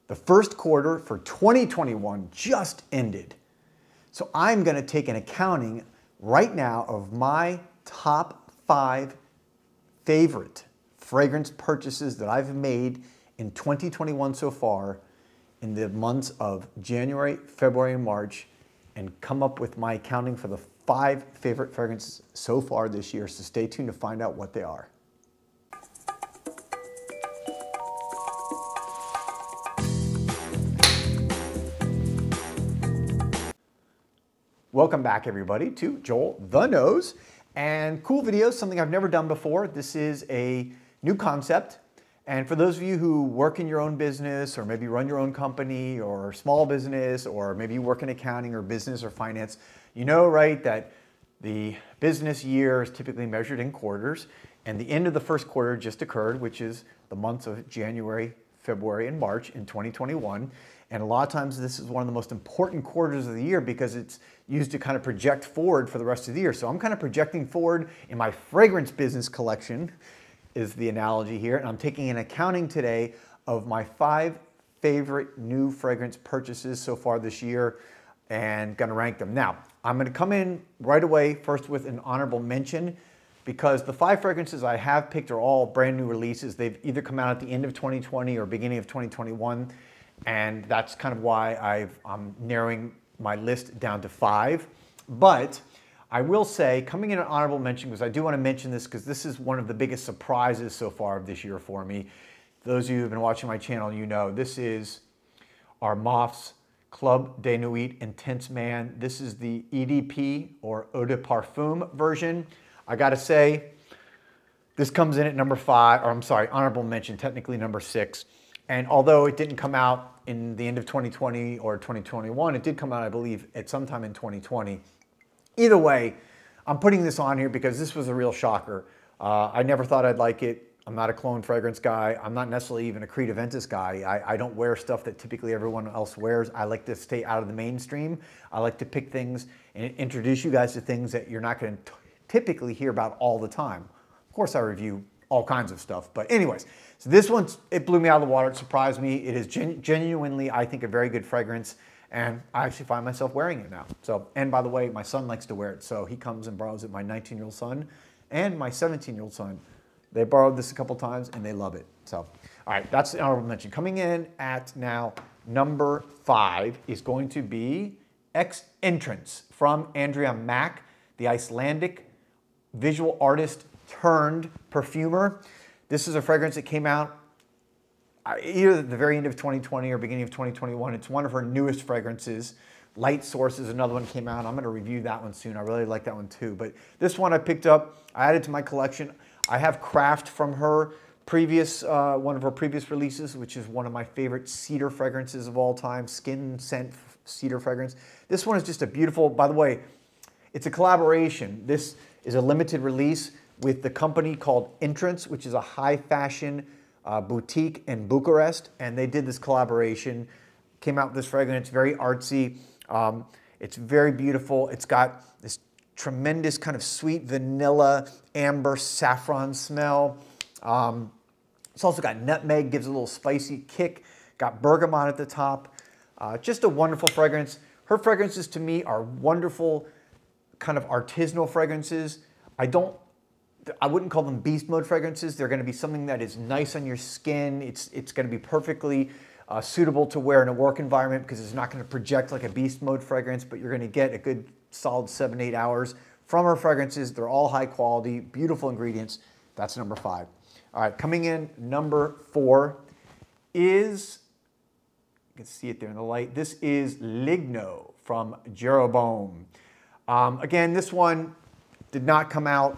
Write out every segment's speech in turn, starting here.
The first quarter for 2021 just ended. So I'm going to take an accounting right now of my top 5 favorite fragrance purchases that I've made in 2021 so far in the months of January, February, and March, and come up with my accounting for the 5 favorite fragrances so far this year. So stay tuned to find out what they are. Welcome back, everybody, to Joel the Nose. And cool video, something I've never done before. This is a new concept. And for those of you who work in your own business, or maybe run your own company or small business, or maybe you work in accounting or business or finance, you know, right, that the business year is typically measured in quarters. And the end of the first quarter just occurred, which is the months of January, February, and March in 2021. And a lot of times this is one of the most important quarters of the year because it's used to kind of project forward for the rest of the year. So I'm kind of projecting forward in my fragrance business collection is the analogy here. And I'm taking an accounting today of my 5 favorite new fragrance purchases so far this year and gonna rank them. Now, I'm gonna come in right away first with an honorable mention because the 5 fragrances I have picked are all brand new releases. They've either come out at the end of 2020 or beginning of 2021. And that's kind of why I'm narrowing my list down to 5. But I will say, coming in an honorable mention, because I do want to mention this because this is one of the biggest surprises so far of this year for me. Those of you who have been watching my channel, you know, this is our Moth's Club de Nuit Intense Man. This is the EDP or Eau de Parfum version. I gotta say, this comes in at number 5, or I'm sorry, honorable mention, technically number 6. And although it didn't come out in the end of 2020 or 2021, it did come out, I believe, at some time in 2020. Either way, I'm putting this on here because this was a real shocker. I never thought I'd like it. I'm not a cologne fragrance guy. I'm not necessarily even a Creed Aventus guy. I don't wear stuff that typically everyone else wears. I like to stay out of the mainstream. I like to pick things and introduce you guys to things that you're not going to typically hear about all the time. Of course, I review all kinds of stuff. But anyways, so this one, it blew me out of the water. It surprised me. It is genuinely, I think, a very good fragrance. And I actually find myself wearing it now. So, and by the way, my son likes to wear it. So he comes and borrows it, my 19-year-old son and my 17-year-old son. They borrowed this a couple times and they love it. So, all right, that's the honorable mention. Coming in at now number 5 is going to be X Entrance from Andrea Mack, the Icelandic visual artist turned perfumer. This is a fragrance that came out either at the very end of 2020 or beginning of 2021. It's one of her newest fragrances. Light Source is another one came out. I'm going to review that one soon. I really like that one too. But this one I picked up. I added to my collection. I have Craft from her previous, one of her previous releases, which is one of my favorite cedar fragrances of all time. Skin scent cedar fragrance. This one is just a beautiful, by the way, it's a collaboration. This is a limited release with the company called Entrance, which is a high fashion boutique in Bucharest, and they did this collaboration, came out with this fragrance, very artsy. It's very beautiful. It's got this tremendous kind of sweet vanilla, amber, saffron smell. It's also got nutmeg, gives a little spicy kick, got bergamot at the top. Just a wonderful fragrance. Her fragrances to me are wonderful kind of artisanal fragrances. I wouldn't call them beast mode fragrances. They're going to be something that is nice on your skin. It's going to be perfectly suitable to wear in a work environment because it's not going to project like a beast mode fragrance, but you're going to get a good solid 7-8 hours from her fragrances. They're all high quality, beautiful ingredients. That's number 5. All right, coming in number 4 is, you can see it there in the light. This is Ligno from Jeroboam. Again, this one did not come out,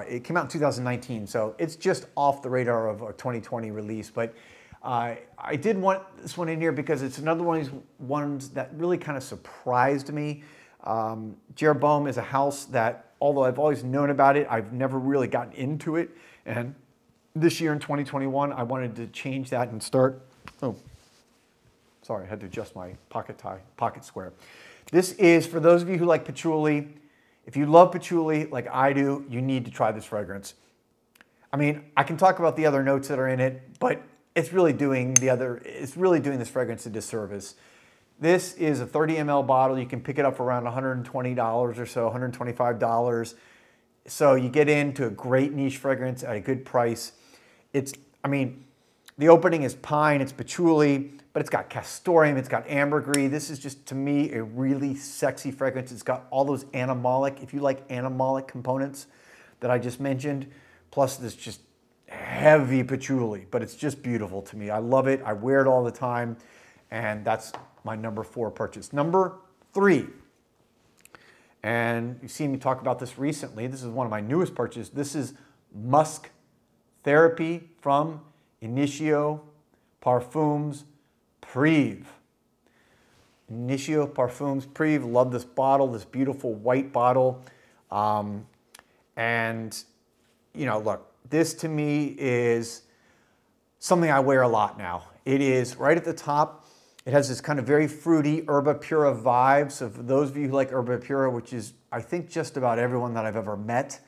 it came out in 2019, so it's just off the radar of a 2020 release, but I did want this one in here because it's another one of these ones that really kind of surprised me. Jeroboam is a house that, although I've always known about it, I've never really gotten into it, and this year in 2021, I wanted to change that and start, oh, sorry, I had to adjust my pocket square. This is, for those of you who like patchouli, if you love patchouli like I do, you need to try this fragrance. I mean, I can talk about the other notes that are in it, but it's really doing this fragrance a disservice. This is a 30 ml bottle. You can pick it up for around $120 or so, $125. So you get into a great niche fragrance at a good price. I mean, the opening is pine, it's patchouli, but it's got castoreum, it's got ambergris. This is just, to me, a really sexy fragrance. It's got all those animalic, if you like animalic components that I just mentioned, plus this just heavy patchouli, but it's just beautiful to me. I love it, I wear it all the time, and that's my number 4 purchase. Number 3, and you've seen me talk about this recently, this is one of my newest purchases. This is Musk Therapy from Initio Parfums Prive. Initio Parfums Prive, love this bottle, this beautiful white bottle. And, you know, look, this to me is something I wear a lot now. It is right at the top. It has this kind of very fruity Herba Pura vibe. So for those of you who like Herba Pura, which is, I think, just about everyone that I've ever met,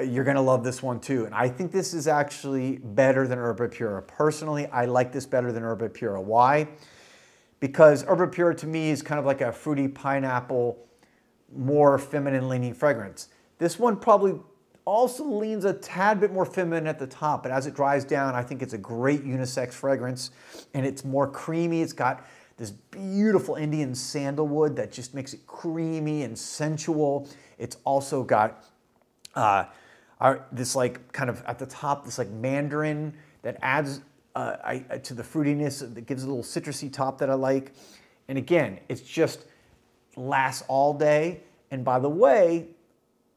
you're gonna love this one too. And I think this is actually better than Herba Pura. Personally, I like this better than Herba Pura. Why? Because Herba Pura to me is kind of like a fruity pineapple, more feminine leaning fragrance. This one probably also leans a tad bit more feminine at the top, but as it dries down, I think it's a great unisex fragrance, and it's more creamy. It's got this beautiful Indian sandalwood that just makes it creamy and sensual. It's also got this like kind of at the top, this like mandarin that adds to the fruitiness, that gives a little citrusy top that I like. And again, it's just lasts all day. And by the way,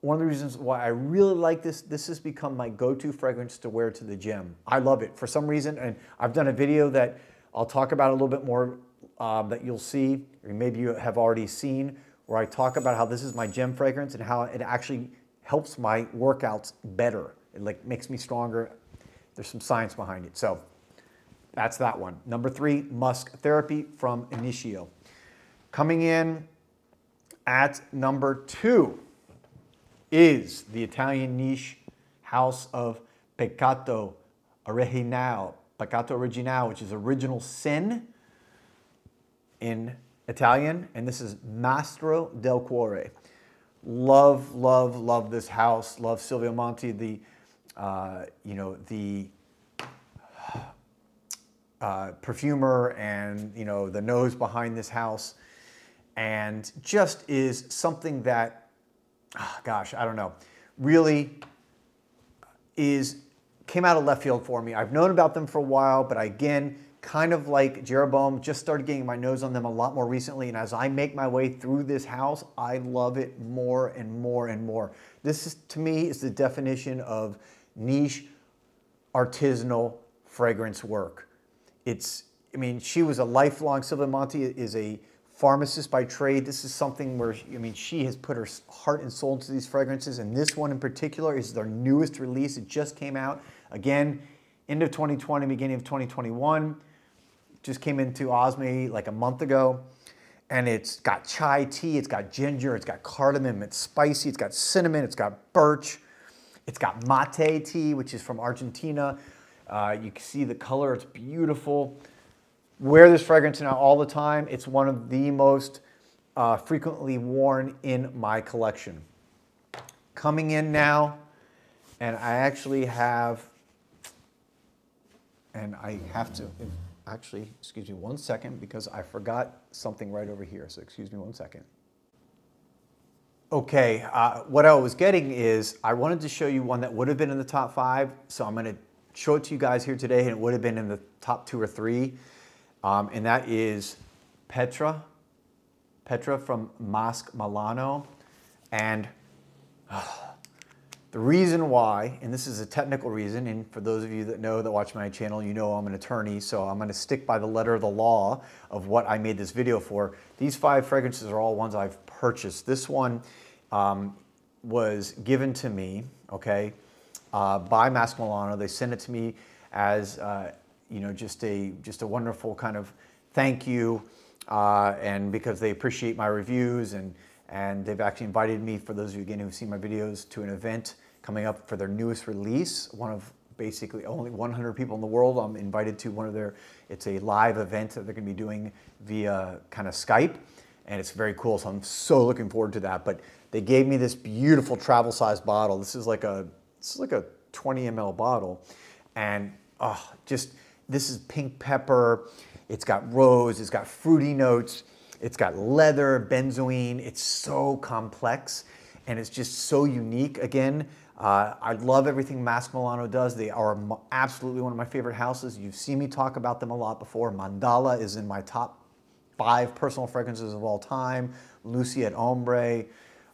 one of the reasons why I really like this, this has become my go-to fragrance to wear to the gym. I love it for some reason, and I've done a video that I'll talk about a little bit more that you'll see, or maybe you have already seen, where I talk about how this is my gym fragrance and how it actually helps my workouts better. It like makes me stronger. There's some science behind it. So that's that one. Number 3, Musk Therapy from Initio. Coming in at number 2 is the Italian niche house of Peccato Originale. Peccato Originale, which is original sin in Italian, and this is Mastro del Cuore. Love, love, love this house. Love Silvio Monti, the perfumer, and the nose behind this house, and just is something that, gosh, I don't know, really came out of left field for me. I've known about them for a while, but again, kind of like Jeroboam, just started getting my nose on them a lot more recently, and as I make my way through this house, I love it more and more and more. This is, to me, is the definition of niche artisanal fragrance work. I mean, she was a lifelong, Silvia Monti is a pharmacist by trade. This is something where, I mean, she has put her heart and soul into these fragrances, and this one in particular is their newest release. It just came out, again, end of 2020, beginning of 2021. Just came into Osme like a month ago, and it's got chai tea, it's got ginger, it's got cardamom, it's spicy, it's got cinnamon, it's got birch, it's got mate tea, which is from Argentina. You can see the color, it's beautiful. Wear this fragrance now all the time. It's one of the most frequently worn in my collection. Coming in now, and I actually have, and I have to, actually, excuse me one second, because I forgot something right over here, so excuse me one second. Okay, what I was getting is, I wanted to show you one that would have been in the top 5, so I'm gonna show it to you guys here today, and it would have been in the top 2 or 3. And that is Petra from Masque Milano. And the reason why, and this is a technical reason, and for those of you that watch my channel, you know I'm an attorney, so I'm gonna stick by the letter of the law of what I made this video for. These 5 fragrances are all ones I've purchased. This one was given to me, okay, by Masque Milano. They sent it to me as just a wonderful kind of thank you, and because they appreciate my reviews, and they've actually invited me, for those of you again who've seen my videos, to an event coming up for their newest release, one of basically only 100 people in the world. I'm invited to one of their, it's a live event that they're going to be doing via kind of Skype, and it's very cool. So I'm so looking forward to that. But they gave me this beautiful travel size bottle. This is like a 20 ml bottle, and this is pink pepper. It's got rose. It's got fruity notes. It's got leather, benzoin. It's so complex, and it's just so unique. Again, I love everything Mask Milano does. They are absolutely one of my favorite houses. You've seen me talk about them a lot before. Mandala is in my top 5 personal fragrances of all time. Lucy at Ombre.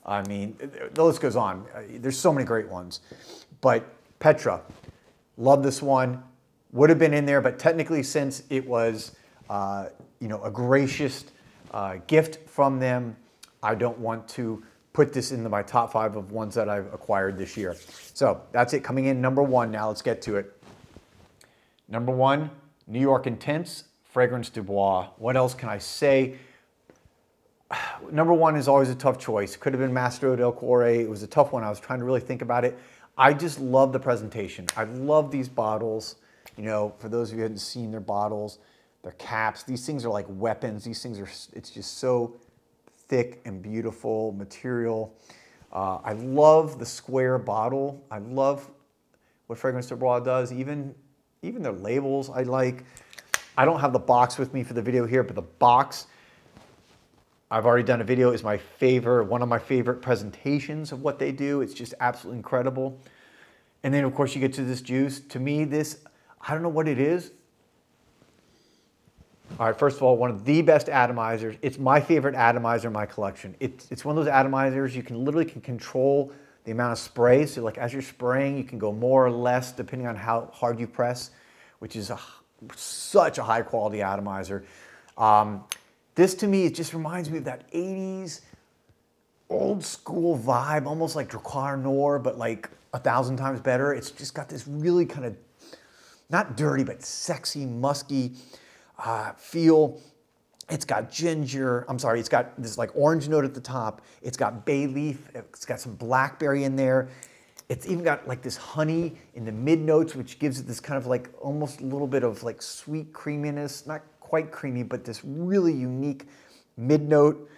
I mean, the list goes on. There's so many great ones. But Petra, love this one. Would have been in there, but technically since it was a gracious gift from them, I don't want to put this into my top 5 of ones that I've acquired this year. So that's it, coming in number 1. Now let's get to it. Number 1, New York Intense Fragrance du Bois. What else can I say? Number 1 is always a tough choice. Could have been Mastro del Cuore. It was a tough one. I was trying to really think about it. I just love the presentation. I love these bottles. For those of you who haven't seen their bottles, their caps, these things are like weapons. These things are, it's just so thick and beautiful material. I love the square bottle. I love what Fragrance du Bois does. Even their labels I like. I don't have the box with me for the video here, but the box, I've already done a video, is my favorite, one of my favorite presentations of what they do. It's just absolutely incredible. And then of course you get to this juice. To me, this, I don't know what it is. All right, first of all, one of the best atomizers. It's my favorite atomizer in my collection. It's one of those atomizers you can literally control the amount of spray. So like as you're spraying, you can go more or less depending on how hard you press, which is such a high quality atomizer. This to me, it just reminds me of that 80s old school vibe, almost like Drakkar Noir, but like 1,000 times better. It's just got this really kind of, not dirty, but sexy, musky feel. It's got ginger, it's got this like orange note at the top. It's got bay leaf, it's got some blackberry in there. It's even got like this honey in the mid notes, which gives it this kind of like almost a little bit of like sweet creaminess, not quite creamy, but this really unique mid note.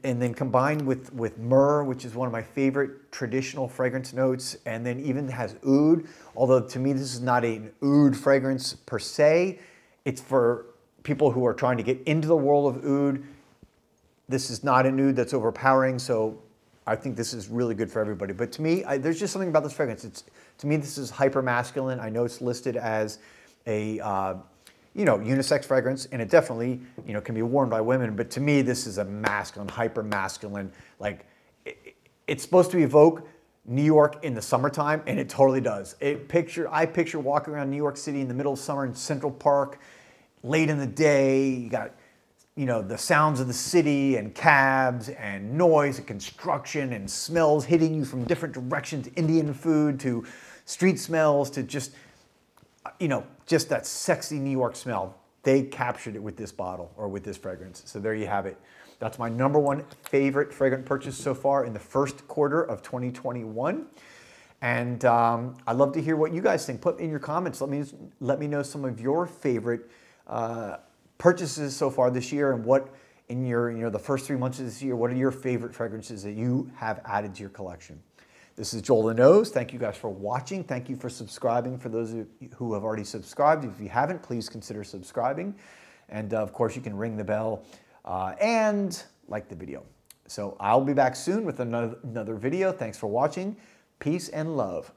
And then combined with myrrh, which is one of my favorite traditional fragrance notes, and then even has oud, although to me this is not an oud fragrance per se. It's for people who are trying to get into the world of oud. This is not an oud that's overpowering, so I think this is really good for everybody. But to me, there's just something about this fragrance. To me, this is hyper masculine. I know it's listed as a unisex fragrance, and it definitely can be worn by women. But to me, this is a masculine, hyper masculine. Like it's supposed to evoke New York in the summertime, and it totally does. I picture walking around New York City in the middle of summer in Central Park, late in the day. You got the sounds of the city and cabs and noise and construction and smells hitting you from different directions, Indian food to street smells to just that sexy New York smell. They captured it with this bottle or with this fragrance. So there you have it. That's my number 1 favorite fragrant purchase so far in the first quarter of 2021. And I'd love to hear what you guys think. Put in your comments. Let me know some of your favorite purchases so far this year, and what in your the first 3 months of this year, what are your favorite fragrances that you have added to your collection? This is Joel the Nose. Thank you guys for watching. Thank you for subscribing. For those of you who have already subscribed, if you haven't, please consider subscribing. And of course, you can ring the bell and like the video. So I'll be back soon with another video. Thanks for watching. Peace and love.